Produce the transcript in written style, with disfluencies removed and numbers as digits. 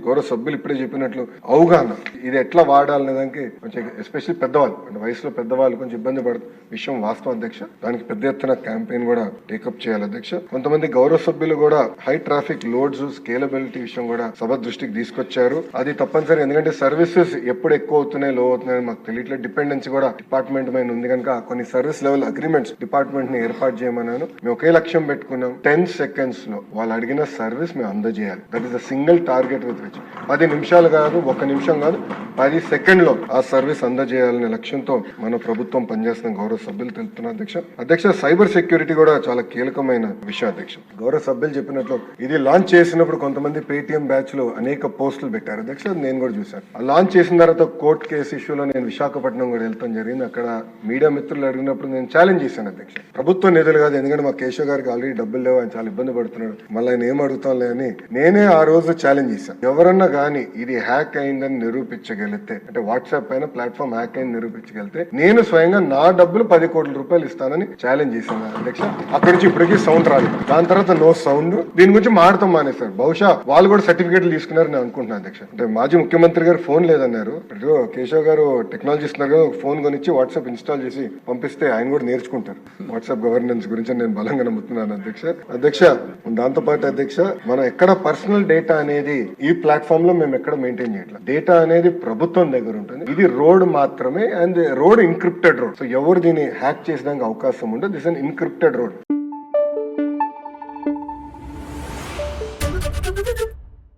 గౌరవ సభ్యులు ఇప్పుడే చెప్పినట్లు అవగాహన, ఇది ఎట్లా వాడాలనే దానికి కొంచెం ఎస్పెషల్లీ పెద్దవాళ్ళు అంటే వయసులో పెద్దవాళ్ళు కొంచెం ఇబ్బంది పడుతున్న విషయం వాస్తవం అధ్యక్ష. దానికి పెద్ద ఎత్తున క్యాంపెయిన్ కూడా టేకప్ చేయాలి అధ్యక్ష. కొంతమంది గౌరవ సభ్యులు కూడా హై ట్రాఫిక్ లోడ్స్ స్కేలబిలిటీ విషయం కూడా సభ దృష్టికి తీసుకొచ్చారు. అది తప్పనిసరి, ఎందుకంటే సర్వీసెస్ ఎప్పుడు ఎక్కువ అవుతున్నాయి లో అవుతున్నాయని మాకు తెలియట్లేదు. డిపెండెన్సీ కూడా డిపార్ట్మెంట్ పైన ఉంది కనుక కొన్ని సర్వీస్ లెవెల్ అగ్రిమెంట్స్ డిపార్ట్మెంట్ ని ఏర్పాటు చేయమన్నాను. మేము ఒకే లక్ష్యం పెట్టుకున్నాం, 10 seconds లో వాళ్ళు అడిగిన సర్వీస్ మేము అందజేయాలి. That is the single target with which 10 నిమిషాలు కాదు, 1 నిమిషం కాదు, 10 సెకండ్లో ఆ సర్వీస్ అందజేయాలనే లక్ష్యంతో మన ప్రభుత్వం పనిచేస్తున్న గౌరవ సభ్యులు తెలుపుతున్నారు అధ్యక్ష. అధ్యక్ష, సైబర్ సెక్యూరిటీ కూడా చాలా కీలకమైన విషయం అధ్యక్ష. గౌరవ సభ్యులు చెప్పినట్లు ఇది లాంచ్ చేసినప్పుడు కొంతమంది పేటిఎం బ్యాచ్ లో అనేక పోస్టులు పెట్టారు అధ్యక్ష, నేను కూడా చూశాను. ఆ లాంచ్ చేసిన తర్వాత కోర్టు కేసు ఇష్యూలో నేను విశాఖపట్నం కూడా వెళ్తాం జరిగింది. అక్కడ మీడియా మిత్రులు అడిగినప్పుడు నేను ఛాలెంజ్ చేశాను అధ్యక్ష, ప్రభుత్వ నిధులు కాదు, ఎందుకంటే మా కేశవ్ గారికి ఆల్రెడీ డబ్బులు లేవు, ఆయన చాలా ఇబ్బంది పడుతున్నాడు, మళ్ళీ ఆయన ఏం అడుగుతాంలే అని నేనే ఆ రోజు ఛాలెంజ్ చేశాను. ఎవరన్నా కానీ ఇది హ్యాక్ అయిందని నిరూపించగలిగితే, అంటే వాట్సాప్ పైన ప్లాట్ఫామ్ హ్యాక్ అయింది నిరూపించగలిగితే నేను స్వయంగా నా డబ్బులు 10 కోట్ల రూపాయలు ఇస్తానని ఛాలెంజ్ చేశాను అధ్యక్ష. అక్కడి నుంచి ఇప్పటికీ సౌండ్ రాలేదు. దాని తర్వాత నో సౌండ్. దీని గురించి మాడతాం మానేశారు. బహుశా వాళ్ళు కూడా సర్టిఫికేట్లు తీసుకున్నారు నేను అనుకుంటున్నాను అధ్యక్ష. అంటే మాజీ ముఖ్యమంత్రి గారు ఫోన్ లేదన్నారు, కేశవ్ గారు టెక్నాలజీ ఇస్తున్నారు కదా, ఫోన్ కొనిచ్చి వాట్సాప్ ఇన్స్టాల్ చేసి పంపిస్తే ఆయన కూడా నేర్చుకుంటారు వాట్సాప్ గవర్నెన్స్ గురించి నేను బలంగా నమ్ముతున్నాను అధ్యక్ష. అధ్యక్ష, దాంతో పాటు అధ్యక్ష, మనం ఎక్కడ పర్సనల్ డేటా అనేది ఈ ప్లాట్ఫామ్ లో మేము ఎక్కడ మెయింటైన్ చేయట్లేదు. డేటా అనేది ప్రభుత్వం దగ్గర ఉంటుంది. ఇది రోడ్ మాత్రమే, and road encrypted road. So ఎవరు దీన్ని హ్యాక్ చేసడానికి అవకాశం ఉండదు. This an encrypted road.